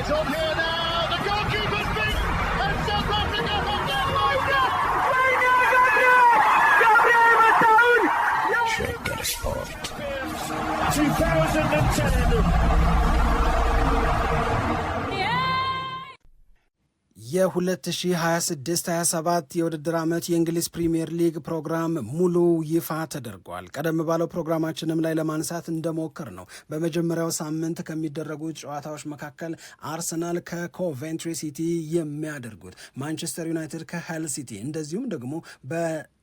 It's on here now. The goalkeeper's beat, and South Africa have done Shake Sport 2010. የ2026-27 የውድድር ዓመት የእንግሊዝ ፕሪምየር ሊግ ፕሮግራም ሙሉ ይፋ ተደርጓል። ቀደም ባለው ፕሮግራማችንም ላይ ለማንሳት እንደሞከር ነው በመጀመሪያው ሳምንት ከሚደረጉት ጨዋታዎች መካከል አርሰናል ከኮቬንትሪ ሲቲ የሚያደርጉት፣ ማንቸስተር ዩናይትድ ከሄል ሲቲ፣ እንደዚሁም ደግሞ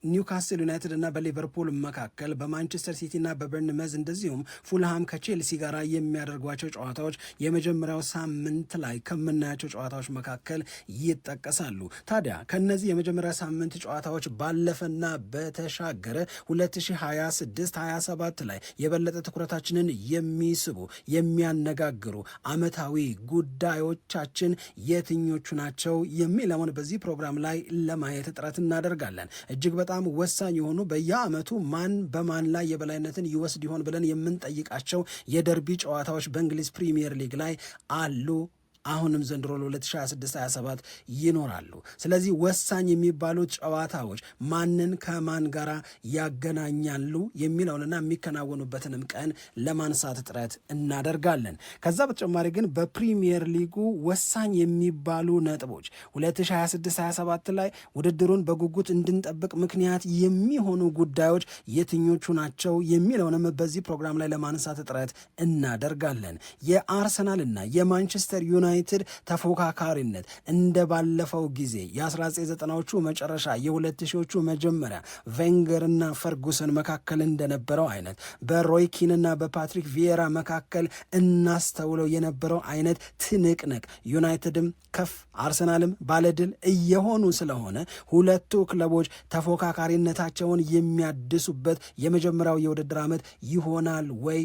ኒውካስል ዩናይትድ እና በሊቨርፑል መካከል፣ በማንቸስተር ሲቲ እና በበርንመዝ እንደዚሁም ፉልሃም ከቼልሲ ጋር የሚያደርጓቸው ጨዋታዎች የመጀመሪያው ሳምንት ላይ ከምናያቸው ጨዋታዎች መካከል ይጠቀሳሉ። ታዲያ ከነዚህ የመጀመሪያ ሳምንት ጨዋታዎች ባለፈና በተሻገረ 2026-27 ላይ የበለጠ ትኩረታችንን የሚስቡ የሚያነጋግሩ ዓመታዊ ጉዳዮቻችን የትኞቹ ናቸው የሚለውን በዚህ ፕሮግራም ላይ ለማየት ጥረት እናደርጋለን። እጅግ በጣም ወሳኝ የሆኑ በየዓመቱ ማን በማን ላይ የበላይነትን ይወስድ ይሆን ብለን የምንጠይቃቸው የደርቢ ጨዋታዎች በእንግሊዝ ፕሪሚየር ሊግ ላይ አሉ። አሁንም ዘንድሮ ለ2026-27 ይኖራሉ። ስለዚህ ወሳኝ የሚባሉት ጨዋታዎች ማንን ከማን ጋር ያገናኛሉ የሚለውንና የሚከናወኑበትንም ቀን ለማንሳት ጥረት እናደርጋለን። ከዛ በተጨማሪ ግን በፕሪሚየር ሊጉ ወሳኝ የሚባሉ ነጥቦች 2026-27 ላይ ውድድሩን በጉጉት እንድንጠብቅ ምክንያት የሚሆኑ ጉዳዮች የትኞቹ ናቸው የሚለውንም በዚህ ፕሮግራም ላይ ለማንሳት ጥረት እናደርጋለን። የአርሰናልና የማንቸስተር ዩናይትድ ተፎካካሪነት እንደ ባለፈው ጊዜ የ1990ዎቹ መጨረሻ የ2000ዎቹ መጀመሪያ ቬንገርና ፈርጉሰን መካከል እንደነበረው አይነት በሮይ ኪንና በፓትሪክ ቪዬራ መካከል እናስተውለው የነበረው አይነት ትንቅንቅ ዩናይትድም ከፍ አርሰናልም ባለድል እየሆኑ ስለሆነ ሁለቱ ክለቦች ተፎካካሪነታቸውን የሚያድሱበት የመጀመሪያው የውድድር ዓመት ይሆናል ወይ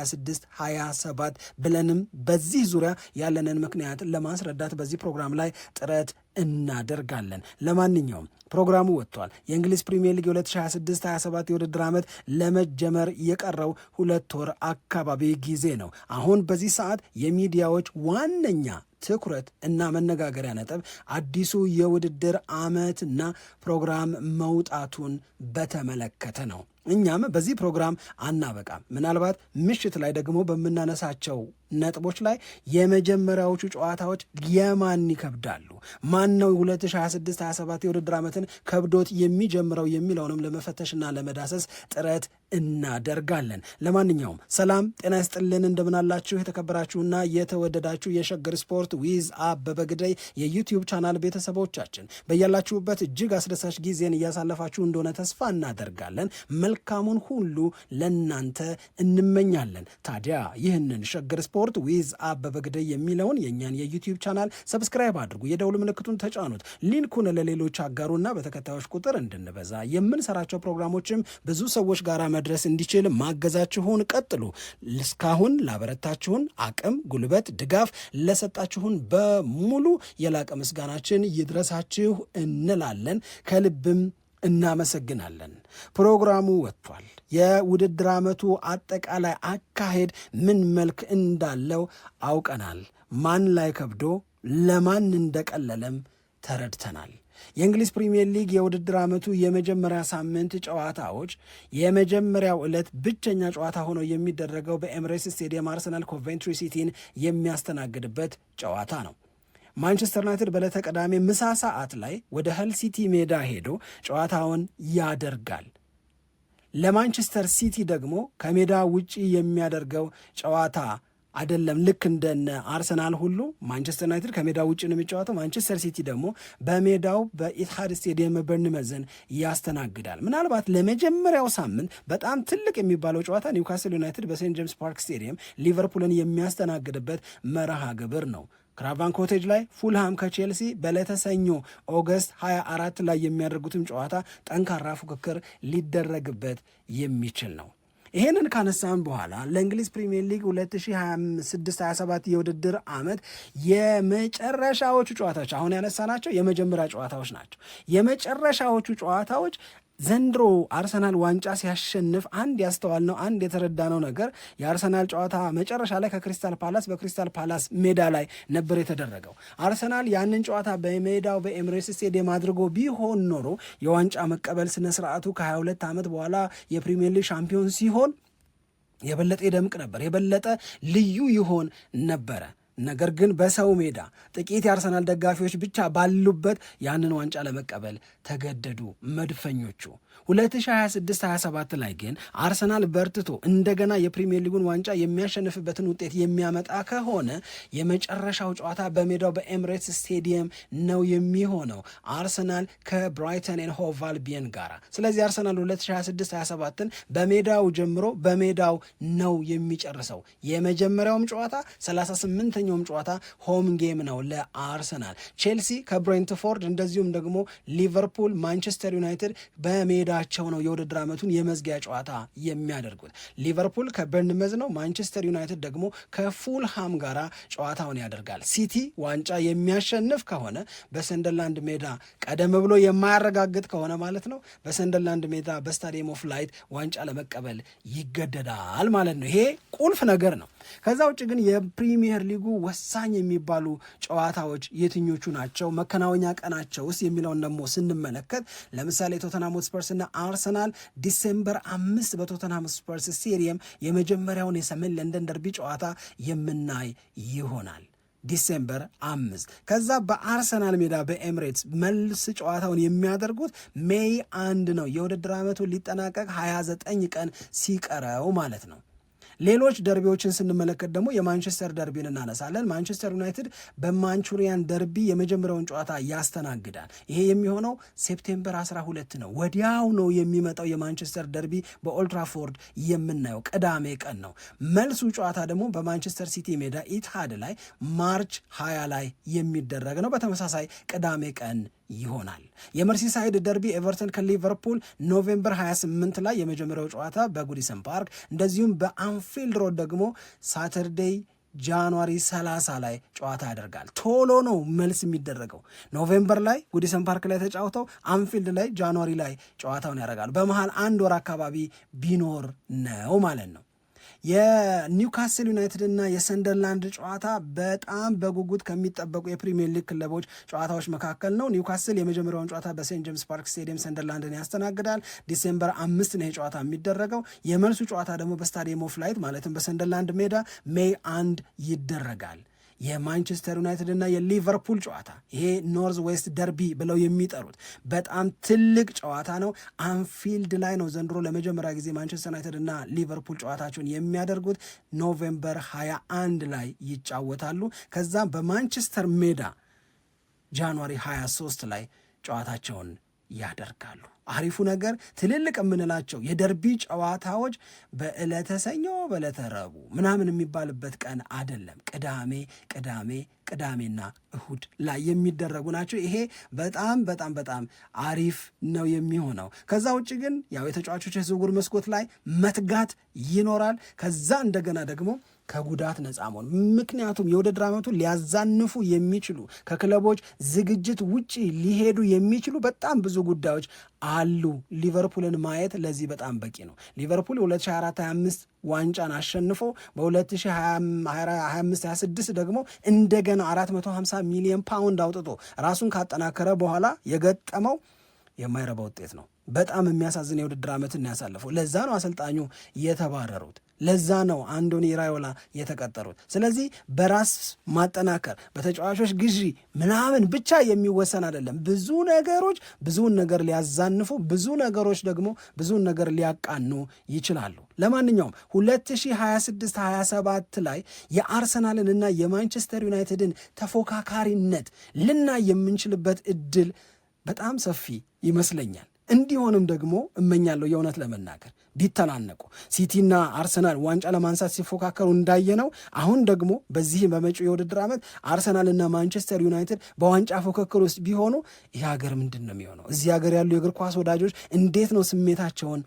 2026-27 ብለንም በዚህ ዙሪያ ያለንን ምክንያት ለማስረዳት በዚህ ፕሮግራም ላይ ጥረት እናደርጋለን። ለማንኛውም ፕሮግራሙ ወጥቷል። የእንግሊዝ ፕሪሚየር ሊግ 2026-27 የውድድር ዓመት ለመጀመር የቀረው 2 ወር አካባቢ ጊዜ ነው። አሁን በዚህ ሰዓት የሚዲያዎች ዋነኛ ትኩረት እና መነጋገሪያ ነጥብ አዲሱ የውድድር ዓመትና ፕሮግራም መውጣቱን በተመለከተ ነው። እኛም በዚህ ፕሮግራም አናበቃም። ምናልባት ምሽት ላይ ደግሞ በምናነሳቸው ነጥቦች ላይ የመጀመሪያዎቹ ጨዋታዎች የማን ይከብዳሉ፣ ማን ነው 2026-27 የውድድር ዓመትን ከብዶት የሚጀምረው የሚለውንም ለመፈተሽና ለመዳሰስ ጥረት እናደርጋለን። ለማንኛውም ሰላም ጤና ይስጥልን፣ እንደምናላችሁ የተከበራችሁና የተወደዳችሁ የሸገር ስፖርት ዊዝ አበበ ግደይ የዩቲዩብ ቻናል ቤተሰቦቻችን በያላችሁበት እጅግ አስደሳች ጊዜን እያሳለፋችሁ እንደሆነ ተስፋ እናደርጋለን። መልካሙን ሁሉ ለናንተ እንመኛለን። ታዲያ ይህንን ሸገር ስፖርት ዊዝ አበበ ግደይ የሚለውን የእኛን የዩቲዩብ ቻናል ሰብስክራይብ አድርጉ፣ የደውል ምልክቱን ተጫኑት፣ ሊንኩን ለሌሎች አጋሩና በተከታዮች ቁጥር እንድንበዛ የምንሰራቸው ፕሮግራሞችም ብዙ ሰዎች ጋር መድረስ እንዲችል ማገዛችሁን ቀጥሉ። እስካሁን ላበረታችሁን አቅም፣ ጉልበት፣ ድጋፍ ለሰጣችሁን በሙሉ የላቀ ምስጋናችን ይድረሳችሁ እንላለን። ከልብም እናመሰግናለን። ፕሮግራሙ ወጥቷል። የውድድር ዓመቱ አጠቃላይ አካሄድ ምን መልክ እንዳለው አውቀናል። ማን ላይ ከብዶ ለማን እንደቀለለም ተረድተናል። የእንግሊዝ ፕሪምየር ሊግ የውድድር ዓመቱ የመጀመሪያ ሳምንት ጨዋታዎች የመጀመሪያው ዕለት ብቸኛ ጨዋታ ሆኖ የሚደረገው በኤምሬትስ ስቴዲየም አርሰናል ኮቬንትሪ ሲቲን የሚያስተናግድበት ጨዋታ ነው። ማንቸስተር ዩናይትድ በዕለተ ቅዳሜ ምሳ ሰዓት ላይ ወደ ሄል ሲቲ ሜዳ ሄዶ ጨዋታውን ያደርጋል። ለማንቸስተር ሲቲ ደግሞ ከሜዳ ውጪ የሚያደርገው ጨዋታ አይደለም። ልክ እንደነ አርሰናል ሁሉ ማንቸስተር ዩናይትድ ከሜዳ ውጭ ነው የሚጫወተው። ማንቸስተር ሲቲ ደግሞ በሜዳው በኢትሃድ ስቴዲየም በርንመዝን ያስተናግዳል። ምናልባት ለመጀመሪያው ሳምንት በጣም ትልቅ የሚባለው ጨዋታ ኒውካስል ዩናይትድ በሴንት ጄምስ ፓርክ ስቴዲየም ሊቨርፑልን የሚያስተናግድበት መርሃ ግብር ነው። ክራቫን ኮቴጅ ላይ ፉልሃም ከቼልሲ በዕለተ ሰኞ ኦገስት 24 ላይ የሚያደርጉትም ጨዋታ ጠንካራ ፉክክር ሊደረግበት የሚችል ነው። ይሄንን ካነሳን በኋላ ለእንግሊዝ ፕሪሚየር ሊግ 2026-27 የውድድር ዓመት የመጨረሻዎቹ ጨዋታዎች አሁን ያነሳናቸው የመጀመሪያ ጨዋታዎች ናቸው። የመጨረሻዎቹ ጨዋታዎች ዘንድሮ አርሰናል ዋንጫ ሲያሸንፍ አንድ ያስተዋልነው አንድ የተረዳነው ነገር የአርሰናል ጨዋታ መጨረሻ ላይ ከክሪስታል ፓላስ በክሪስታል ፓላስ ሜዳ ላይ ነበር የተደረገው። አርሰናል ያንን ጨዋታ በሜዳው በኤምሬትስ ስቴዲየም አድርጎ ቢሆን ኖሮ የዋንጫ መቀበል ስነስርዓቱ ከ22 ዓመት በኋላ የፕሪሚየር ሊግ ሻምፒዮን ሲሆን የበለጠ ይደምቅ ነበር፣ የበለጠ ልዩ ይሆን ነበረ። ነገር ግን በሰው ሜዳ ጥቂት የአርሰናል ደጋፊዎች ብቻ ባሉበት ያንን ዋንጫ ለመቀበል ተገደዱ መድፈኞቹ። 2026-27 ላይ ግን አርሰናል በርትቶ እንደገና የፕሪሚየር ሊጉን ዋንጫ የሚያሸንፍበትን ውጤት የሚያመጣ ከሆነ የመጨረሻው ጨዋታ በሜዳው በኤምሬትስ ስቴዲየም ነው የሚሆነው፣ አርሰናል ከብራይተን ኤንድ ሆቭ አልቢየን ጋር። ስለዚህ አርሰናል 2026-27ን በሜዳው ጀምሮ በሜዳው ነው የሚጨርሰው። የመጀመሪያውም ጨዋታ 38ኛውም ጨዋታ ሆም ጌም ነው ለአርሰናል። ቼልሲ ከብሬንትፎርድ እንደዚሁም ደግሞ ሊቨርፑል፣ ማንቸስተር ዩናይትድ በሜዳቸው ነው የውድድር ዓመቱን የመዝጊያ ጨዋታ የሚያደርጉት። ሊቨርፑል ከበርንመዝ ነው፣ ማንቸስተር ዩናይትድ ደግሞ ከፉልሃም ጋር ጨዋታውን ያደርጋል። ሲቲ ዋንጫ የሚያሸንፍ ከሆነ በሰንደርላንድ ሜዳ ቀደም ብሎ የማያረጋግጥ ከሆነ ማለት ነው በሰንደርላንድ ሜዳ በስታዲየም ኦፍ ላይት ዋንጫ ለመቀበል ይገደዳል ማለት ነው። ይሄ ቁልፍ ነገር ነው። ከዛ ውጭ ግን የፕሪሚየር ሊጉ ወሳኝ የሚባሉ ጨዋታዎች የትኞቹ ናቸው፣ መከናወኛ ቀናቸውስ የሚለውን ደግሞ ስንመለከት ለምሳሌ ቶተንሃም ሆትስፐርስ እና አርሰናል ዲሴምበር 5 በቶተንሃም ሆትስፐርስ ስቴዲየም የመጀመሪያውን የሰሜን ለንደን ደርቢ ጨዋታ የምናይ ይሆናል። ዲሴምበር 5 ከዛ በአርሰናል ሜዳ በኤምሬትስ መልስ ጨዋታውን የሚያደርጉት ሜይ 1 ነው። የውድድር ዓመቱ ሊጠናቀቅ 29 ቀን ሲቀረው ማለት ነው። ሌሎች ደርቢዎችን ስንመለከት ደግሞ የማንቸስተር ደርቢን እናነሳለን። ማንቸስተር ዩናይትድ በማንቹሪያን ደርቢ የመጀመሪያውን ጨዋታ ያስተናግዳል። ይሄ የሚሆነው ሴፕቴምበር 12 ነው። ወዲያው ነው የሚመጣው የማንቸስተር ደርቢ በኦልትራፎርድ የምናየው ቅዳሜ ቀን ነው። መልሱ ጨዋታ ደግሞ በማንቸስተር ሲቲ ሜዳ ኢትሃድ ላይ ማርች 20 ላይ የሚደረግ ነው። በተመሳሳይ ቅዳሜ ቀን ይሆናል። የመርሲሳይድ ደርቢ ኤቨርተን ከሊቨርፑል ኖቬምበር 28 ላይ የመጀመሪያው ጨዋታ በጉዲሰን ፓርክ፣ እንደዚሁም በአንፊልድ ሮድ ደግሞ ሳተርዴይ ጃንዋሪ 30 ላይ ጨዋታ ያደርጋል። ቶሎ ነው መልስ የሚደረገው። ኖቬምበር ላይ ጉዲሰን ፓርክ ላይ ተጫውተው አንፊልድ ላይ ጃንዋሪ ላይ ጨዋታውን ያደርጋል። በመሃል አንድ ወር አካባቢ ቢኖር ነው ማለት ነው። የኒውካስል ዩናይትድ እና የሰንደርላንድ ጨዋታ በጣም በጉጉት ከሚጠበቁ የፕሪሚየር ሊግ ክለቦች ጨዋታዎች መካከል ነው። ኒውካስል የመጀመሪያውን ጨዋታ በሴንት ጄምስ ፓርክ ስቴዲየም ሰንደርላንድን ያስተናግዳል። ዲሴምበር 5 ነው ጨዋታ የሚደረገው። የመልሱ ጨዋታ ደግሞ በስታዲየም ኦፍ ላይት ማለትም በሰንደርላንድ ሜዳ ሜይ 1 ይደረጋል። የማንቸስተር ዩናይትድ እና የሊቨርፑል ጨዋታ ይሄ ኖርዝ ዌስት ደርቢ ብለው የሚጠሩት በጣም ትልቅ ጨዋታ ነው። አንፊልድ ላይ ነው ዘንድሮ ለመጀመሪያ ጊዜ ማንቸስተር ዩናይትድ እና ሊቨርፑል ጨዋታቸውን የሚያደርጉት። ኖቬምበር 21 ላይ ይጫወታሉ። ከዛም በማንቸስተር ሜዳ ጃንዋሪ 23 ላይ ጨዋታቸውን ያደርጋሉ። አሪፉ ነገር ትልልቅ የምንላቸው የደርቢ ጨዋታዎች በዕለተ ሰኞ በዕለተ ረቡዕ ምናምን የሚባልበት ቀን አይደለም። ቅዳሜና እሁድ ላይ የሚደረጉ ናቸው። ይሄ በጣም በጣም በጣም አሪፍ ነው የሚሆነው። ከዛ ውጭ ግን ያው የተጫዋቾች የዝውውር መስኮት ላይ መትጋት ይኖራል። ከዛ እንደገና ደግሞ ከጉዳት ነፃ መሆን፣ ምክንያቱም የውድድር ዓመቱ ሊያዛንፉ የሚችሉ ከክለቦች ዝግጅት ውጪ ሊሄዱ የሚችሉ በጣም ብዙ ጉዳዮች አሉ። ሊቨርፑልን ማየት ለዚህ በጣም በቂ ነው። ሊቨርፑል 2024/25 ዋንጫን አሸንፎ በ2025/26 ደግሞ እንደገና 450 ሚሊዮን ፓውንድ አውጥቶ ራሱን ካጠናከረ በኋላ የገጠመው የማይረባ ውጤት ነው። በጣም የሚያሳዝን የውድድር ዓመትን ያሳለፈው። ለዛ ነው አሰልጣኙ የተባረሩት። ለዛ ነው አንዶኒ ራዮላ የተቀጠሩት። ስለዚህ በራስ ማጠናከር በተጫዋቾች ግዢ ምናምን ብቻ የሚወሰን አይደለም። ብዙ ነገሮች ብዙውን ነገር ሊያዛንፉ፣ ብዙ ነገሮች ደግሞ ብዙውን ነገር ሊያቃኑ ይችላሉ። ለማንኛውም 2026-27 ላይ የአርሰናልን እና የማንቸስተር ዩናይትድን ተፎካካሪነት ልናይ የምንችልበት እድል በጣም ሰፊ ይመስለኛል። እንዲሆንም ደግሞ እመኛለሁ። የእውነት ለመናገር ቢተናነቁ ሲቲና አርሰናል ዋንጫ ለማንሳት ሲፎካከሩ እንዳየነው አሁን ደግሞ በዚህ በመጪው የውድድር ዓመት አርሰናልና ማንቸስተር ዩናይትድ በዋንጫ ፉክክር ውስጥ ቢሆኑ ይህ ሀገር ምንድን ነው የሚሆነው? እዚህ ሀገር ያሉ የእግር ኳስ ወዳጆች እንዴት ነው ስሜታቸውን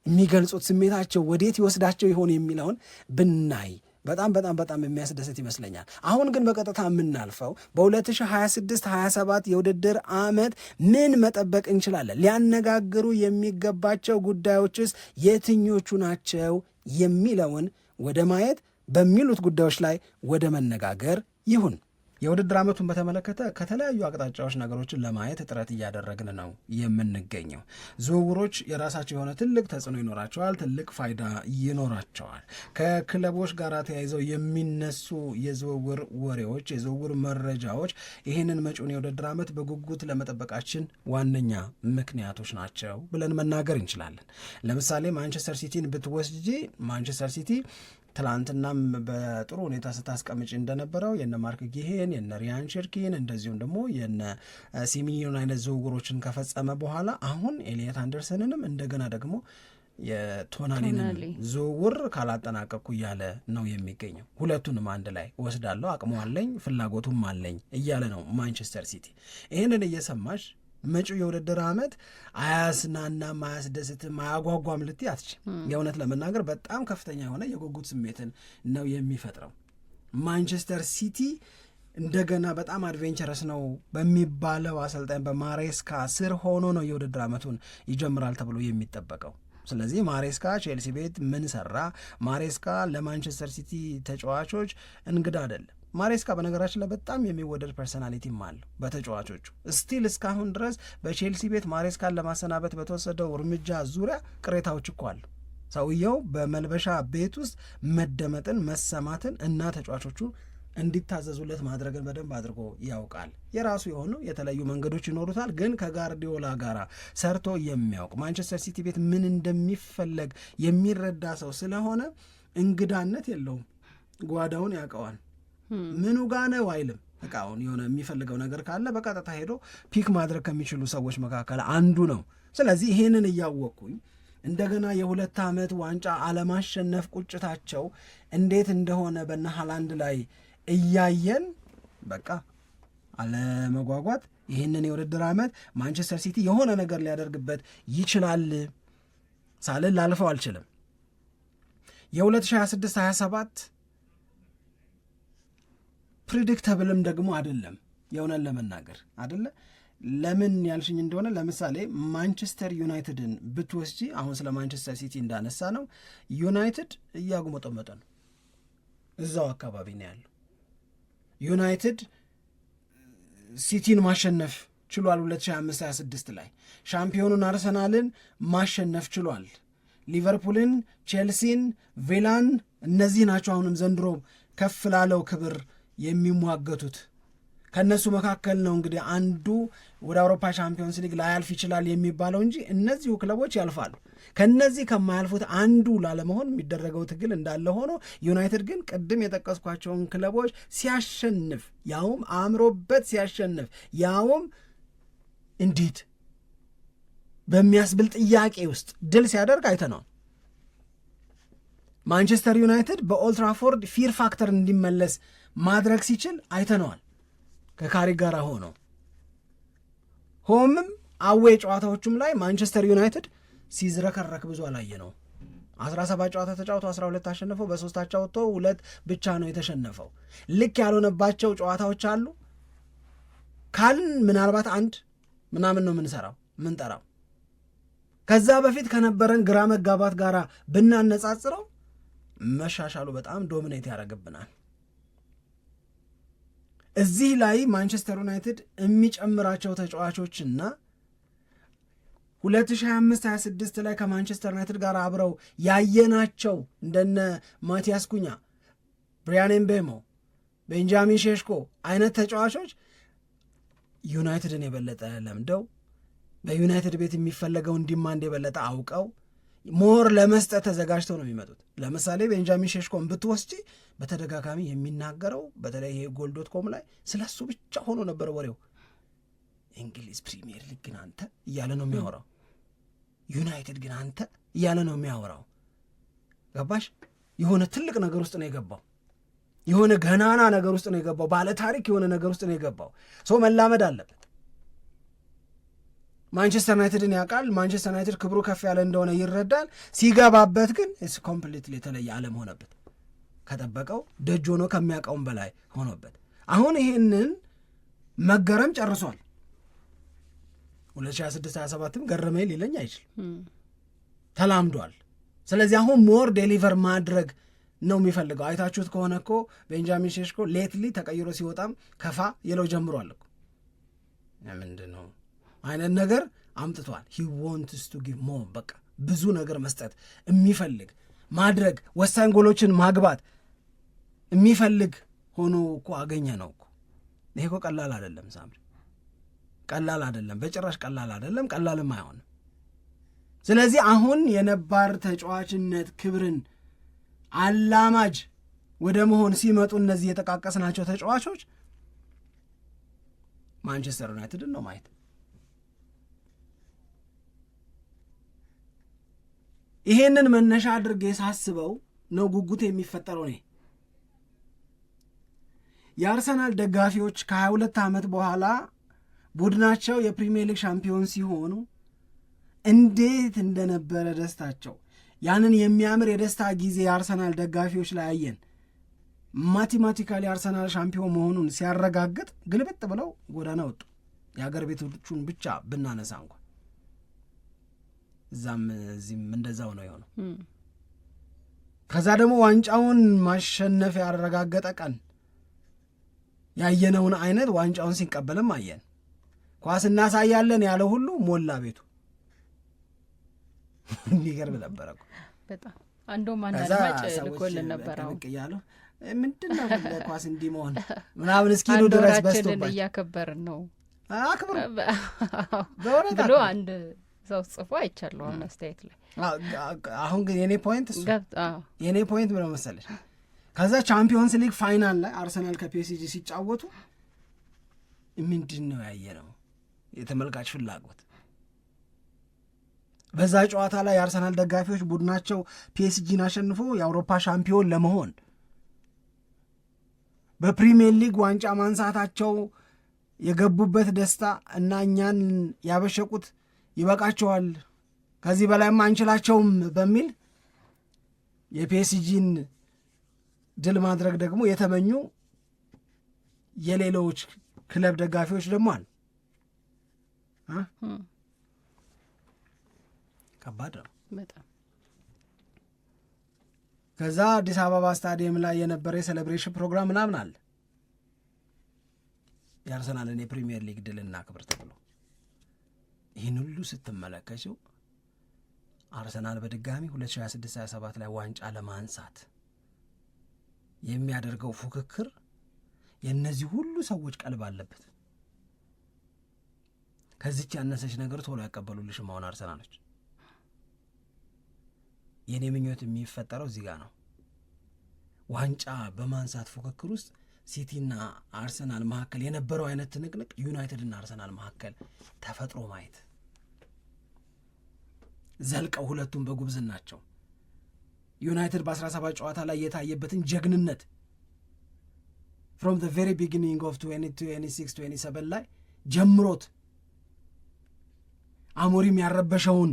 የሚገልጹት? ስሜታቸው ወዴት ይወስዳቸው ይሆን የሚለውን ብናይ በጣም በጣም በጣም የሚያስደስት ይመስለኛል። አሁን ግን በቀጥታ የምናልፈው በ2026-27 የውድድር ዓመት ምን መጠበቅ እንችላለን? ሊያነጋግሩ የሚገባቸው ጉዳዮችስ የትኞቹ ናቸው የሚለውን ወደ ማየት በሚሉት ጉዳዮች ላይ ወደ መነጋገር ይሁን። የውድድር ዓመቱን በተመለከተ ከተለያዩ አቅጣጫዎች ነገሮችን ለማየት ጥረት እያደረግን ነው የምንገኘው። ዝውውሮች የራሳቸው የሆነ ትልቅ ተጽዕኖ ይኖራቸዋል፣ ትልቅ ፋይዳ ይኖራቸዋል። ከክለቦች ጋር ተያይዘው የሚነሱ የዝውውር ወሬዎች፣ የዝውውር መረጃዎች ይህንን መጪውን የውድድር ዓመት በጉጉት ለመጠበቃችን ዋነኛ ምክንያቶች ናቸው ብለን መናገር እንችላለን። ለምሳሌ ማንቸስተር ሲቲን ብትወስጂ ማንቸስተር ሲቲ ትላንትናም በጥሩ ሁኔታ ስታስቀምጭ እንደነበረው የነ ማርክ ጊሄን የነ ሪያን ሸርኪን እንደዚሁም ደግሞ የነ ሲሚኒዮን አይነት ዝውውሮችን ከፈጸመ በኋላ አሁን ኤሊየት አንደርሰንንም እንደገና ደግሞ የቶናሊንም ዝውውር ካላጠናቀቅኩ እያለ ነው የሚገኘው። ሁለቱንም አንድ ላይ ወስዳለሁ፣ አቅሙ አለኝ፣ ፍላጎቱም አለኝ እያለ ነው ማንቸስተር ሲቲ። ይህንን እየሰማሽ መጪው የውድድር ዓመት አያስናናም፣ አያስደስትም፣ አያጓጓም ልትይ አትችል። የእውነት ለመናገር በጣም ከፍተኛ የሆነ የጉጉት ስሜትን ነው የሚፈጥረው። ማንቸስተር ሲቲ እንደገና በጣም አድቬንቸረስ ነው በሚባለው አሰልጣኝ በማሬስካ ስር ሆኖ ነው የውድድር ዓመቱን ይጀምራል ተብሎ የሚጠበቀው። ስለዚህ ማሬስካ ቼልሲ ቤት ምን ሰራ? ማሬስካ ለማንቸስተር ሲቲ ተጫዋቾች እንግዳ አይደለም። ማሬስካ በነገራችን ላይ በጣም የሚወደድ ፐርሰናሊቲም አለው በተጫዋቾቹ። ስቲል እስካሁን ድረስ በቼልሲ ቤት ማሬስካን ለማሰናበት በተወሰደው እርምጃ ዙሪያ ቅሬታዎች እኮ አሉ። ሰውየው በመልበሻ ቤት ውስጥ መደመጥን፣ መሰማትን እና ተጫዋቾቹ እንዲታዘዙለት ማድረግን በደንብ አድርጎ ያውቃል። የራሱ የሆኑ የተለያዩ መንገዶች ይኖሩታል፣ ግን ከጋርዲዮላ ጋር ሰርቶ የሚያውቅ ማንቸስተር ሲቲ ቤት ምን እንደሚፈለግ የሚረዳ ሰው ስለሆነ እንግዳነት የለውም። ጓዳውን ያውቀዋል። ምኑ ጋ ነው አይልም። እቃውን የሆነ የሚፈልገው ነገር ካለ በቀጥታ ሄዶ ፒክ ማድረግ ከሚችሉ ሰዎች መካከል አንዱ ነው። ስለዚህ ይህንን እያወቅኩኝ እንደገና የ2 ዓመት ዋንጫ አለማሸነፍ ቁጭታቸው እንዴት እንደሆነ በነ ሃላንድ ላይ እያየን በቃ አለመጓጓት ይህንን የውድድር ዓመት ማንቸስተር ሲቲ የሆነ ነገር ሊያደርግበት ይችላል ሳልል ላልፈው አልችልም። የ2026-27 ፕሪዲክተብልም ደግሞ አይደለም የሆነን ለመናገር አይደለ። ለምን ያልሽኝ እንደሆነ ለምሳሌ ማንቸስተር ዩናይትድን ብትወስጂ፣ አሁን ስለ ማንቸስተር ሲቲ እንዳነሳ ነው፣ ዩናይትድ እያጉመጠመጠ ነው፣ እዛው አካባቢ ነው ያለው። ዩናይትድ ሲቲን ማሸነፍ ችሏል 2025-26 ላይ፣ ሻምፒዮኑን አርሰናልን ማሸነፍ ችሏል፣ ሊቨርፑልን፣ ቼልሲን፣ ቪላን፣ እነዚህ ናቸው አሁንም ዘንድሮ ከፍ ላለው ክብር የሚሟገቱት። ከእነሱ መካከል ነው እንግዲህ አንዱ ወደ አውሮፓ ቻምፒዮንስ ሊግ ላያልፍ ይችላል የሚባለው እንጂ እነዚሁ ክለቦች ያልፋሉ። ከነዚህ ከማያልፉት አንዱ ላለመሆን የሚደረገው ትግል እንዳለ ሆኖ ዩናይትድ ግን ቅድም የጠቀስኳቸውን ክለቦች ሲያሸንፍ፣ ያውም አእምሮበት ሲያሸንፍ፣ ያውም እንዴት በሚያስብል ጥያቄ ውስጥ ድል ሲያደርግ አይተነዋል። ማንቸስተር ዩናይትድ በኦልትራፎርድ ፊር ፋክተር እንዲመለስ ማድረግ ሲችል አይተነዋል። ከካሪ ጋር ሆኖ ሆምም አዌ ጨዋታዎቹም ላይ ማንቸስተር ዩናይትድ ሲዝረከረክ ብዙ አላየ ነው። 17 ጨዋታ ተጫውቶ 12 አሸነፈው፣ በ3 አቻ ወጥቶ 2 ብቻ ነው የተሸነፈው። ልክ ያልሆነባቸው ጨዋታዎች አሉ ካልን ምናልባት አንድ ምናምን ነው ምንጠራው። ከዛ በፊት ከነበረን ግራ መጋባት ጋር ብናነጻጽረው መሻሻሉ በጣም ዶሚኔት ያደርግብናል። እዚህ ላይ ማንቸስተር ዩናይትድ የሚጨምራቸው ተጫዋቾችና 2025-26 ላይ ከማንቸስተር ዩናይትድ ጋር አብረው ያየናቸው እንደነ ማቲያስ ኩኛ፣ ብሪያን ኤምቤሞ፣ ቤንጃሚን ሼሽኮ አይነት ተጫዋቾች ዩናይትድን የበለጠ ለምደው በዩናይትድ ቤት የሚፈለገውን ዲማንድ የበለጠ አውቀው ሞር ለመስጠት ተዘጋጅተው ነው የሚመጡት። ለምሳሌ ቤንጃሚን ሼሽኮን ብትወስጂ በተደጋጋሚ የሚናገረው በተለይ ይሄ ጎል.ኮም ላይ ስለሱ ብቻ ሆኖ ነበር ወሬው። እንግሊዝ ፕሪሚየር ሊግ ግን አንተ እያለ ነው የሚያወራው፣ ዩናይትድ ግን አንተ እያለ ነው የሚያወራው። ገባሽ? የሆነ ትልቅ ነገር ውስጥ ነው የገባው፣ የሆነ ገናና ነገር ውስጥ ነው የገባው፣ ባለ ታሪክ የሆነ ነገር ውስጥ ነው የገባው። ሰው መላመድ አለበት። ማንቸስተር ዩናይትድን ያውቃል። ማንቸስተር ዩናይትድ ክብሩ ከፍ ያለ እንደሆነ ይረዳል። ሲገባበት ግን ኮምፕሊትሊ የተለየ ዓለም ሆነበት። ከጠበቀው ደጅ ሆኖ ከሚያውቀውም በላይ ሆኖበት አሁን ይሄንን መገረም ጨርሷል። 2026-27ም ገረመኝ ሊለኝ አይችልም፣ ተላምዷል። ስለዚህ አሁን ሞር ዴሊቨር ማድረግ ነው የሚፈልገው። አይታችሁት ከሆነ እኮ ቤንጃሚን ሼሽኮ ሌትሊ ተቀይሮ ሲወጣም ከፋ የለው ጀምሯል እኮ ምንድን ነው አይነት ነገር አምጥቷል። he wants to give more በቃ ብዙ ነገር መስጠት የሚፈልግ ማድረግ ወሳኝ ጎሎችን ማግባት የሚፈልግ ሆኖ እኮ አገኘ ነው እኮ። ይሄ እኮ ቀላል አይደለም ሳምሪ፣ ቀላል አይደለም፣ በጭራሽ ቀላል አይደለም፣ ቀላልም አይሆንም። ስለዚህ አሁን የነባር ተጫዋችነት ክብርን አላማጅ ወደ መሆን ሲመጡ እነዚህ የጠቃቀስናቸው ተጫዋቾች ማንቸስተር ዩናይትድን ነው ማየት። ይሄንን መነሻ አድርጌ ሳስበው ነው ጉጉት የሚፈጠረው። እኔ የአርሰናል ደጋፊዎች ከ22 ዓመት በኋላ ቡድናቸው የፕሪሚየር ሊግ ሻምፒዮን ሲሆኑ እንዴት እንደነበረ ደስታቸው፣ ያንን የሚያምር የደስታ ጊዜ የአርሰናል ደጋፊዎች ላይ አየን። ማቴማቲካሊ አርሰናል ሻምፒዮን መሆኑን ሲያረጋግጥ ግልብጥ ብለው ጎዳና ወጡ። የሀገር ቤቶቹን ብቻ ብናነሳ እንኳን እዛም እዚህም እንደዛው ነው የሆነው። ከዛ ደግሞ ዋንጫውን ማሸነፍ ያረጋገጠ ቀን ያየነውን አይነት ዋንጫውን ሲንቀበልም አየን። ኳስ እናሳያለን ያለ ሁሉ ሞላ ቤቱ። የሚገርም ነበረ በጣም። አንዱም አንድ አድማጭ ልኮልን ነበረ እያለሁ ምንድነው ኳስ እንዲህ መሆን ምናምን እስኪሉ ድረስ በስቶባቸው እያከበርን ነው አክብር ብሎ አንድ ሰው ጽፎ አይቻለሁ አሁን አስተያየት ላይ። አሁን ግን የኔ ፖይንት ብለው መሰለሽ ከዛ ቻምፒዮንስ ሊግ ፋይናል ላይ አርሰናል ከፒኤስጂ ሲጫወቱ ምንድን ነው ያየነው? የተመልካች ፍላጎት በዛ ጨዋታ ላይ የአርሰናል ደጋፊዎች ቡድናቸው ፒኤስጂን አሸንፎ የአውሮፓ ሻምፒዮን ለመሆን በፕሪሚየር ሊግ ዋንጫ ማንሳታቸው የገቡበት ደስታ እና እኛን ያበሸቁት ይበቃቸዋል፣ ከዚህ በላይም አንችላቸውም በሚል የፒኤስጂን ድል ማድረግ ደግሞ የተመኙ የሌሎች ክለብ ደጋፊዎች ደግሞ አሉ። ከባድ ነው በጣም። ከዛ አዲስ አበባ ስታዲየም ላይ የነበረ የሴሌብሬሽን ፕሮግራም ምናምን አለ የአርሰናልን የፕሪሚየር ሊግ ድልና ክብር ተብሎ። ይህን ሁሉ ስትመለከችው አርሰናል በድጋሚ 2026-27 ላይ ዋንጫ ለማንሳት የሚያደርገው ፉክክር የእነዚህ ሁሉ ሰዎች ቀልብ አለበት። ከዚች ያነሰች ነገር ቶሎ ያቀበሉልሽም አሁን አርሰናሎች። የኔ ምኞት የሚፈጠረው እዚህ ጋር ነው። ዋንጫ በማንሳት ፉክክር ውስጥ ሲቲና አርሰናል መካከል የነበረው አይነት ትንቅንቅ ዩናይትድና አርሰናል መካከል ተፈጥሮ ማየት፣ ዘልቀው ሁለቱም በጉብዝናቸው ዩናይትድ በ17 ጨዋታ ላይ የታየበትን ጀግንነት from the very beginning of 26-27 ላይ ጀምሮት አሞሪም ያረበሸውን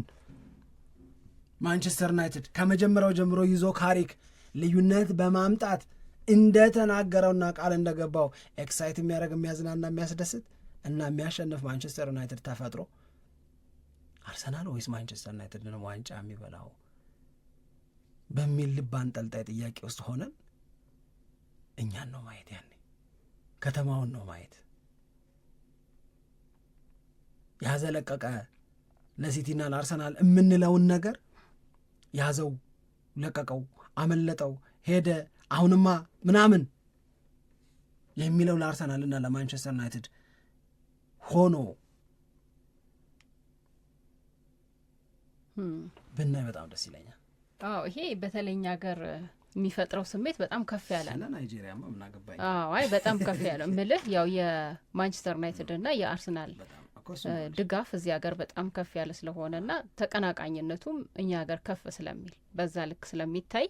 ማንቸስተር ዩናይትድ ከመጀመሪያው ጀምሮ ይዞ ካሪክ ልዩነት በማምጣት እንደተናገረውና ቃል እንደገባው ኤክሳይት የሚያደርግ የሚያዝናና የሚያስደስት እና የሚያሸንፍ ማንቸስተር ዩናይትድ ተፈጥሮ አርሰናል ወይስ ማንቸስተር ዩናይትድ ነው ዋንጫ የሚበላው በሚል ልብ አንጠልጣይ ጥያቄ ውስጥ ሆነን እኛን ነው ማየት፣ ያኔ ከተማውን ነው ማየት። ያዘለቀቀ ለሲቲና ለአርሰናል የምንለውን ነገር ያዘው፣ ለቀቀው፣ አመለጠው፣ ሄደ፣ አሁንማ ምናምን የሚለው ለአርሰናልና ለማንቸስተር ዩናይትድ ሆኖ ብናይ በጣም ደስ ይለኛል። አዎ ይሄ በተለይኛ ሀገር የሚፈጥረው ስሜት በጣም ከፍ ያለ ነው። ናይጄሪያማ ምን አገባኝ። አይ በጣም ከፍ ያለ ምልህ ያው የማንቸስተር ዩናይትድ እና የአርሰናል ድጋፍ እዚህ ሀገር በጣም ከፍ ያለ ስለሆነና ተቀናቃኝነቱም እኛ ሀገር ከፍ ስለሚል በዛ ልክ ስለሚታይ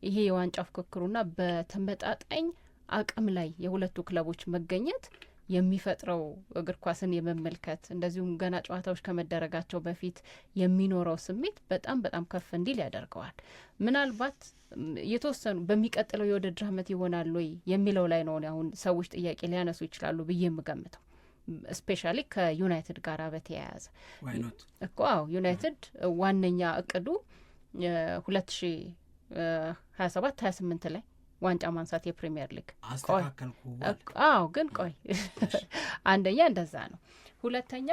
ይሄ የዋንጫ ፉክክሩና በተመጣጣኝ አቅም ላይ የሁለቱ ክለቦች መገኘት የሚፈጥረው እግር ኳስን የመመልከት እንደዚሁም ገና ጨዋታዎች ከመደረጋቸው በፊት የሚኖረው ስሜት በጣም በጣም ከፍ እንዲል ያደርገዋል። ምናልባት የተወሰኑ በሚቀጥለው የውድድር ዓመት ይሆናል ወይ የሚለው ላይ ነው አሁን ሰዎች ጥያቄ ሊያነሱ ይችላሉ ብዬ የምገምተው ስፔሻሊ ከዩናይትድ ጋር በተያያዘ እኮ ዩናይትድ ዋነኛ እቅዱ 2027-28 ላይ ዋንጫ ማንሳት የፕሪሚየር ሊግ ግን ቆይ አንደኛ እንደዛ ነው። ሁለተኛ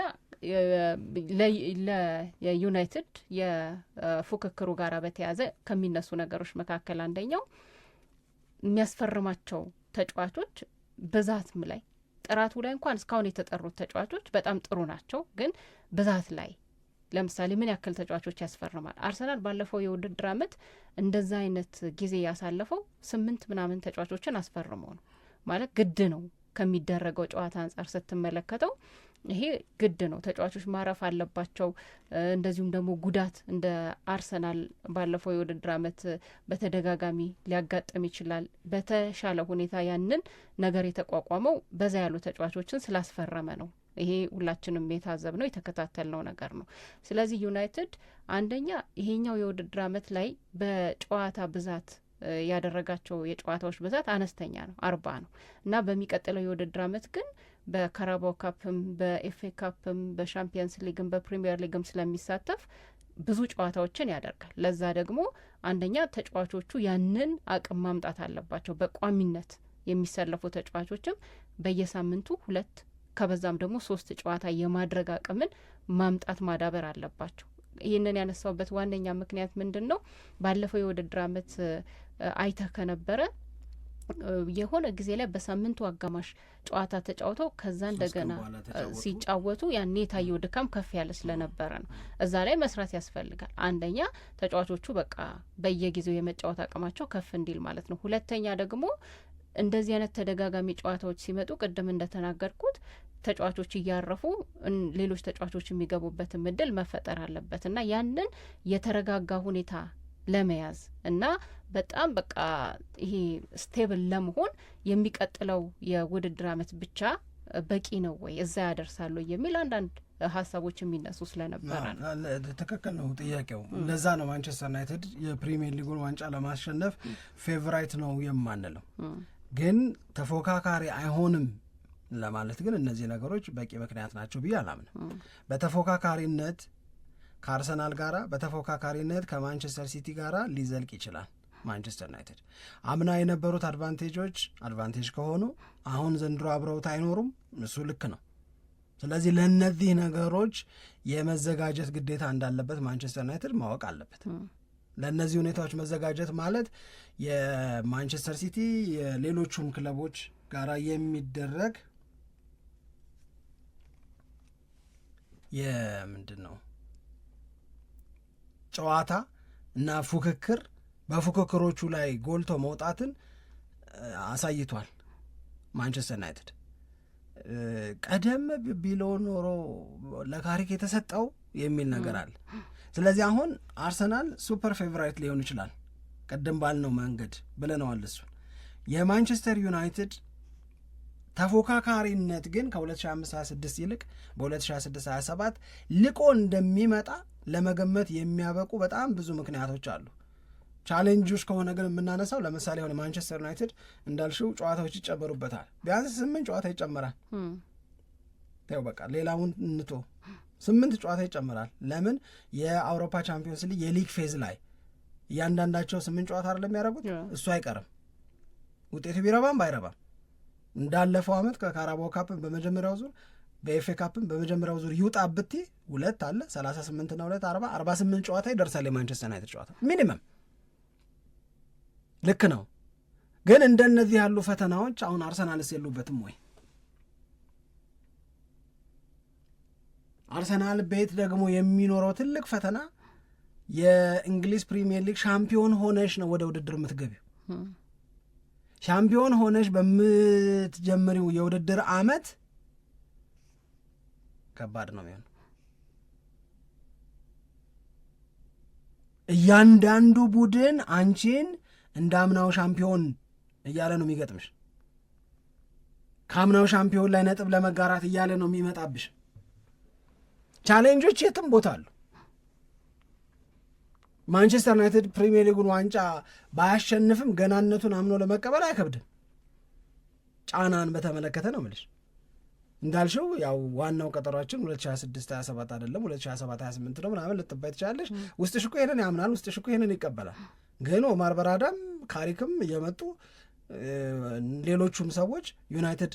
ለዩናይትድ የፉክክሩ ጋር በተያያዘ ከሚነሱ ነገሮች መካከል አንደኛው የሚያስፈርማቸው ተጫዋቾች ብዛትም ላይ ጥራቱ ላይ እንኳን እስካሁን የተጠሩት ተጫዋቾች በጣም ጥሩ ናቸው፣ ግን ብዛት ላይ ለምሳሌ ምን ያክል ተጫዋቾች ያስፈርማል? አርሰናል ባለፈው የውድድር ዓመት እንደዛ አይነት ጊዜ ያሳለፈው 8 ምናምን ተጫዋቾችን አስፈርመው ነው ማለት ግድ ነው ከሚደረገው ጨዋታ አንጻር ስትመለከተው ይሄ ግድ ነው። ተጫዋቾች ማረፍ አለባቸው። እንደዚሁም ደግሞ ጉዳት እንደ አርሰናል ባለፈው የውድድር ዓመት በተደጋጋሚ ሊያጋጥም ይችላል። በተሻለ ሁኔታ ያንን ነገር የተቋቋመው በዛ ያሉ ተጫዋቾችን ስላስፈረመ ነው። ይሄ ሁላችንም የታዘብነው የተከታተልነው ነገር ነው። ስለዚህ ዩናይትድ አንደኛ ይሄኛው የውድድር ዓመት ላይ በጨዋታ ብዛት ያደረጋቸው የጨዋታዎች ብዛት አነስተኛ ነው፣ 40 ነው እና በሚቀጥለው የውድድር ዓመት ግን በካራባው ካፕም በኤፍኤ ካፕም በሻምፒየንስ ሊግም በፕሪሚየር ሊግም ስለሚሳተፍ ብዙ ጨዋታዎችን ያደርጋል። ለዛ ደግሞ አንደኛ ተጫዋቾቹ ያንን አቅም ማምጣት አለባቸው። በቋሚነት የሚሰለፉ ተጫዋቾችም በየሳምንቱ 2 ከበዛም ደግሞ 3 ጨዋታ የማድረግ አቅምን ማምጣት ማዳበር አለባቸው። ይህንን ያነሳውበት ዋነኛ ምክንያት ምንድን ነው? ባለፈው የውድድር ዓመት አይተህ ከነበረ የሆነ ጊዜ ላይ በሳምንቱ አጋማሽ ጨዋታ ተጫውተው ከዛ እንደገና ሲጫወቱ ያን የታየው ድካም ከፍ ያለ ስለነበረ ነው። እዛ ላይ መስራት ያስፈልጋል። አንደኛ ተጫዋቾቹ በቃ በየጊዜው የመጫወት አቅማቸው ከፍ እንዲል ማለት ነው። ሁለተኛ ደግሞ እንደዚህ አይነት ተደጋጋሚ ጨዋታዎች ሲመጡ ቅድም እንደተናገርኩት ተጫዋቾች እያረፉ ሌሎች ተጫዋቾች የሚገቡበትን እድል መፈጠር አለበት እና ያንን የተረጋጋ ሁኔታ ለመያዝ እና በጣም በቃ ይሄ ስቴብል ለመሆን የሚቀጥለው የውድድር ዓመት ብቻ በቂ ነው ወይ እዛ ያደርሳሉ የሚል አንዳንድ ሀሳቦች የሚነሱ ስለነበረ ትክክል ነው ጥያቄው። ለዛ ነው ማንቸስተር ዩናይትድ የፕሪሚየር ሊጉን ዋንጫ ለማሸነፍ ፌቨራይት ነው የማንለው። ግን ተፎካካሪ አይሆንም ለማለት ግን እነዚህ ነገሮች በቂ ምክንያት ናቸው ብዬ አላምንም። በተፎካካሪነት ከአርሰናል ጋራ በተፎካካሪነት ከማንቸስተር ሲቲ ጋራ ሊዘልቅ ይችላል። ማንቸስተር ዩናይትድ አምና የነበሩት አድቫንቴጅ ከሆኑ አሁን ዘንድሮ አብረውት አይኖሩም። እሱ ልክ ነው። ስለዚህ ለእነዚህ ነገሮች የመዘጋጀት ግዴታ እንዳለበት ማንቸስተር ዩናይትድ ማወቅ አለበት። ለእነዚህ ሁኔታዎች መዘጋጀት ማለት የማንቸስተር ሲቲ የሌሎቹም ክለቦች ጋራ የሚደረግ የምንድን ነው ጨዋታ እና ፉክክር በፉክክሮቹ ላይ ጎልቶ መውጣትን አሳይቷል። ማንቸስተር ዩናይትድ ቀደም ቢሎ ኖሮ ለካሪክ የተሰጠው የሚል ነገር አለ። ስለዚህ አሁን አርሰናል ሱፐር ፌቨራይት ሊሆን ይችላል፣ ቀደም ባልነው መንገድ ብለነዋል። እሱን የማንቸስተር ዩናይትድ ተፎካካሪነት ግን ከ2025/26 ይልቅ በ2026/27 ልቆ እንደሚመጣ ለመገመት የሚያበቁ በጣም ብዙ ምክንያቶች አሉ። ቻሌንጆች ከሆነ ግን የምናነሳው ለምሳሌ ሆነ ማንቸስተር ዩናይትድ እንዳልሽው ጨዋታዎች ይጨመሩበታል። ቢያንስ 8 ጨዋታ ይጨመራል። ተው በቃ ሌላውን እንቶ 8 ጨዋታ ይጨመራል። ለምን የአውሮፓ ቻምፒዮንስ ሊግ የሊግ ፌዝ ላይ እያንዳንዳቸው 8 ጨዋታ አይደለም የሚያደርጉት? እሱ አይቀርም ውጤቱ ቢረባም ባይረባም። እንዳለፈው ዓመት ከካራባው ካፕን በመጀመሪያው ዙር በኤፍኤ ካፕን በመጀመሪያው ዙር ይውጣ ብቲ 2 አለ 38 እና 2 40 48 ጨዋታ ይደርሳል የማንቸስተር ዩናይትድ ጨዋታ ሚኒመም። ልክ ነው። ግን እንደነዚህ ያሉ ፈተናዎች አሁን አርሰናልስ የሉበትም ወይ? አርሰናል ቤት ደግሞ የሚኖረው ትልቅ ፈተና የእንግሊዝ ፕሪሚየር ሊግ ሻምፒዮን ሆነሽ ነው ወደ ውድድር የምትገቢው። ሻምፒዮን ሆነሽ በምትጀምሪው የውድድር ዓመት ከባድ ነው የሚሆነው። እያንዳንዱ ቡድን አንቺን እንዳምናው ሻምፒዮን እያለ ነው የሚገጥምሽ። ካምናው ሻምፒዮን ላይ ነጥብ ለመጋራት እያለ ነው የሚመጣብሽ። ቻሌንጆች የትም ቦታ አሉ። ማንቸስተር ዩናይትድ ፕሪሚየር ሊጉን ዋንጫ ባያሸንፍም ገናነቱን አምኖ ለመቀበል አይከብድም። ጫናን በተመለከተ ነው የምልሽ። እንዳልሽው ያው ዋናው ቀጠሯችን 2026-27 አይደለም 2027-28 ነው ምናምን ልትባይ ትችላለሽ። ውስጥሽ እኮ ይሄንን ያምናል፣ ውስጥሽ እኮ ይሄንን ይቀበላል። ግን ኦማር በራዳም ካሪክም እየመጡ ሌሎቹም ሰዎች ዩናይትድ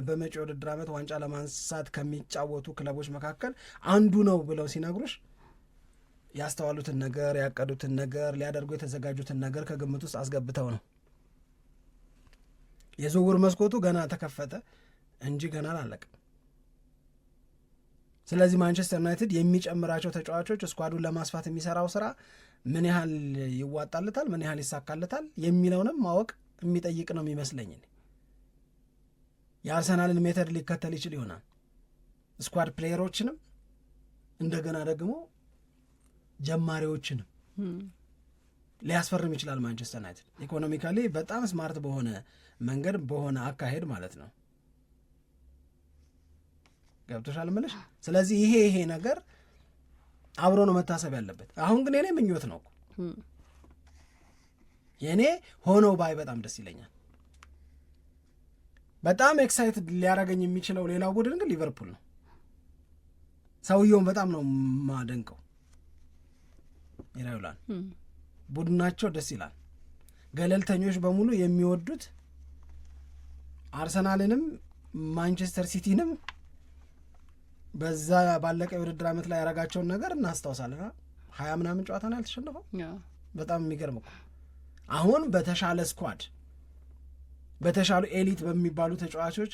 በመጪው ውድድር ዓመት ዋንጫ ለማንሳት ከሚጫወቱ ክለቦች መካከል አንዱ ነው ብለው ሲነግሩሽ ያስተዋሉትን ነገር፣ ያቀዱትን ነገር፣ ሊያደርጉ የተዘጋጁትን ነገር ከግምት ውስጥ አስገብተው ነው። የዝውውር መስኮቱ ገና ተከፈተ እንጂ ገና አላለቀም። ስለዚህ ማንቸስተር ዩናይትድ የሚጨምራቸው ተጫዋቾች ስኳዱን ለማስፋት የሚሰራው ስራ ምን ያህል ይዋጣለታል፣ ምን ያህል ይሳካለታል የሚለውንም ማወቅ የሚጠይቅ ነው የሚመስለኝ። የአርሰናልን ሜተድ ሊከተል ይችል ይሆናል። ስኳድ ፕሌየሮችንም እንደገና ደግሞ ጀማሪዎችንም ሊያስፈርም ይችላል ማንቸስተር ዩናይትድ ኢኮኖሚካሊ በጣም ስማርት በሆነ መንገድ በሆነ አካሄድ ማለት ነው። ገብቶሻል ምልሽ? ስለዚህ ይሄ ነገር አብሮ ነው መታሰብ ያለበት። አሁን ግን የኔ ምኞት ነው የኔ ሆኖ ባይ በጣም ደስ ይለኛል። በጣም ኤክሳይትድ ሊያደርገኝ የሚችለው ሌላው ቡድን ግን ሊቨርፑል ነው። ሰውየውን በጣም ነው ማደንቀው። ይራዩላል ቡድናቸው ደስ ይላል። ገለልተኞች በሙሉ የሚወዱት አርሰናልንም ማንቸስተር ሲቲንም በዛ ባለቀ የውድድር ዓመት ላይ ያረጋቸውን ነገር እናስታውሳለን። 20 ምናምን ጨዋታ ነው ያልተሸነፈው። በጣም የሚገርም እኮ አሁን በተሻለ ስኳድ በተሻሉ ኤሊት በሚባሉ ተጫዋቾች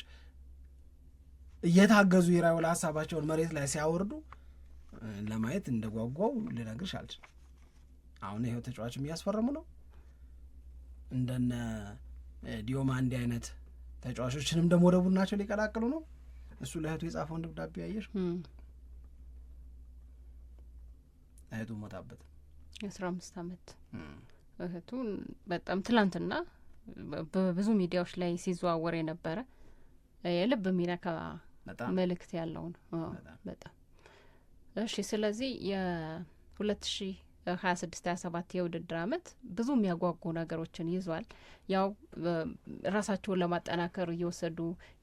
እየታገዙ ይራዩላ ሀሳባቸውን መሬት ላይ ሲያወርዱ ለማየት እንደጓጓው ልነግርሽ አልችልም። አሁን ይሄው ተጫዋችም እያስፈረሙ ነው። እንደነ ዲዮማንዲ አይነት ተጫዋቾችንም ደግሞ ወደ ቡድናቸው ሊቀላቅሉ ነው። እሱ ለእህቱ የጻፈውን ደብዳቤ ያየሽ? እህቱ ሞታበት 15 ዓመት እህቱ በጣም ትላንትና በብዙ ሚዲያዎች ላይ ሲዘዋወር የነበረ የልብ የሚነካ መልእክት ያለው ነው በጣም። እሺ ስለዚህ የ2026-27 የውድድር ዓመት ብዙ የሚያጓጉ ነገሮችን ይዟል። ያው ራሳቸውን ለማጠናከር እየወሰዱ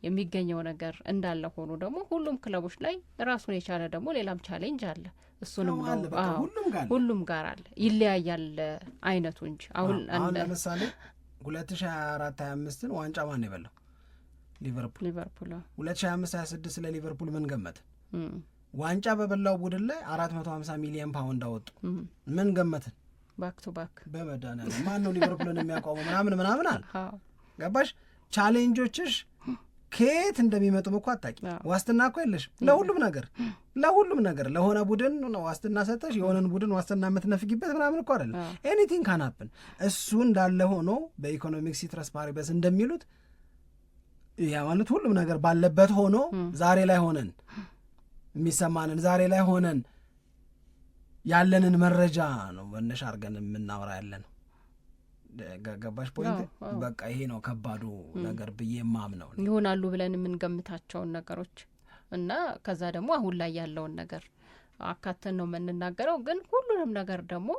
የሚገኘው ነገር እንዳለ ሆኖ ደግሞ ሁሉም ክለቦች ላይ ራሱን የቻለ ደግሞ ሌላም ቻሌንጅ አለ። እሱንም ሁሉም ጋር አለ፣ ይለያያል አይነቱ እንጂ አሁን ለምሳሌ 2024-25ን ዋንጫ ማን የበላው? ሊቨርፑል 2025-26 ስለ ሊቨርፑል ምን ገመት? ዋንጫ በበላው ቡድን ላይ 450 ሚሊዮን ፓውንድ አወጡ። ምን ገመትን? ባክ ቱ ባክ በመዳናል ማን ነው ሊቨርፑልን የሚያቋመው ምናምን አለ። ገባሽ? ቻሌንጆችሽ ከየት እንደሚመጡም እኮ አታውቂም። ዋስትና እኮ የለሽም ለሁሉም ነገር ለሆነ ቡድን ዋስትና ሰጠሽ የሆነን ቡድን ዋስትና የምትነፍጊበት ምናምን እኮ አይደለም። ኤኒቲንግ ካን ሀፕን። እሱ እንዳለ ሆኖ በኢኮኖሚክስ ሲትረስ ፓሪበስ እንደሚሉት ያ ማለት ሁሉም ነገር ባለበት ሆኖ ዛሬ ላይ ሆነን የሚሰማንን ዛሬ ላይ ሆነን ያለንን መረጃ ነው መነሻ አድርገን የምናወራ ያለ ነው። ገባሽ ፖይንት? በቃ ይሄ ነው ከባዱ ነገር ብዬ ማምነው ይሆናሉ ብለን የምንገምታቸውን ነገሮች እና ከዛ ደግሞ አሁን ላይ ያለውን ነገር አካተን ነው የምንናገረው። ግን ሁሉንም ነገር ደግሞ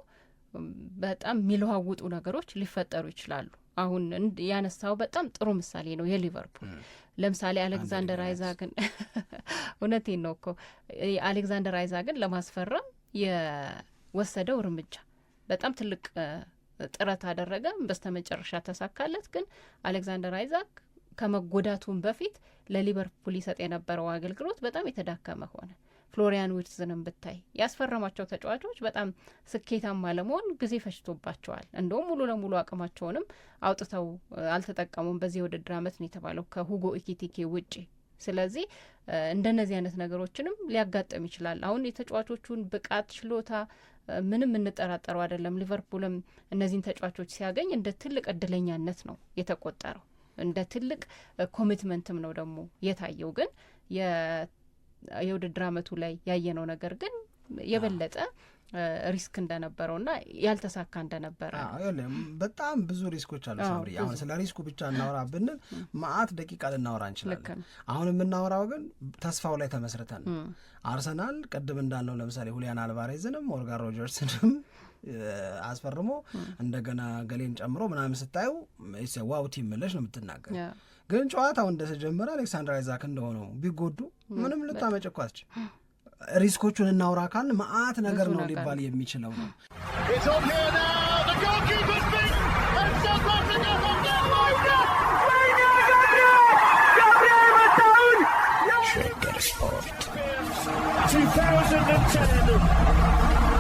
በጣም የሚለዋውጡ ነገሮች ሊፈጠሩ ይችላሉ። አሁን ያነሳው በጣም ጥሩ ምሳሌ ነው የሊቨርፑል። ለምሳሌ አሌክዛንደር አይዛክን እውነቴን ነው እኮ አሌክዛንደር አይዛክን ለማስፈረም የወሰደው እርምጃ በጣም ትልቅ ጥረት አደረገ። በስተመጨረሻ ተሳካለት። ግን አሌክዛንደር አይዛክ ከመጎዳቱም በፊት ለሊቨርፑል ይሰጥ የነበረው አገልግሎት በጣም የተዳከመ ሆነ። ፍሎሪያን ዊርትዝንም ብታይ ያስፈረማቸው ተጫዋቾች በጣም ስኬታማ ለመሆን ጊዜ ፈጅቶባቸዋል። እንደውም ሙሉ ለሙሉ አቅማቸውንም አውጥተው አልተጠቀሙም በዚህ የውድድር ዓመት ነው የተባለው ከሁጎ ኢኪቲኬ ውጪ። ስለዚህ እንደነዚህ አይነት ነገሮችንም ሊያጋጥም ይችላል። አሁን የተጫዋቾቹን ብቃት ችሎታ ምንም እንጠራጠረው አይደለም። ሊቨርፑልም እነዚህን ተጫዋቾች ሲያገኝ እንደ ትልቅ እድለኛነት ነው የተቆጠረው፣ እንደ ትልቅ ኮሚትመንትም ነው ደግሞ የታየው። ግን የውድድር ዓመቱ ላይ ያየነው ነገር ግን የበለጠ ሪስክ እንደነበረውና ያልተሳካ እንደነበረ በጣም ብዙ ሪስኮች አሉ ሳምሪ። አሁን ስለ ሪስኩ ብቻ እናወራ ብንል ማአት ደቂቃ ልናወራ እንችላለን። አሁን የምናወራው ግን ተስፋው ላይ ተመስርተን አርሰናል ቅድም እንዳልነው ለምሳሌ ሁሊያን አልቫሬዝንም ሞርጋን ሮጀርስንም አስፈርሞ እንደገና ገሌን ጨምሮ ምናምን ስታዩ ዋው ቲም ምለሽ ነው የምትናገር። ግን ጨዋታው እንደተጀመረ አሌክሳንድር አይዛክ እንደሆነው ቢጎዱ ምንም ልታመጨኳች ሪስኮቹን እናውራ ካልን ማአት ነገር ነው ሊባል የሚችለው ነው። Shake Sport 2010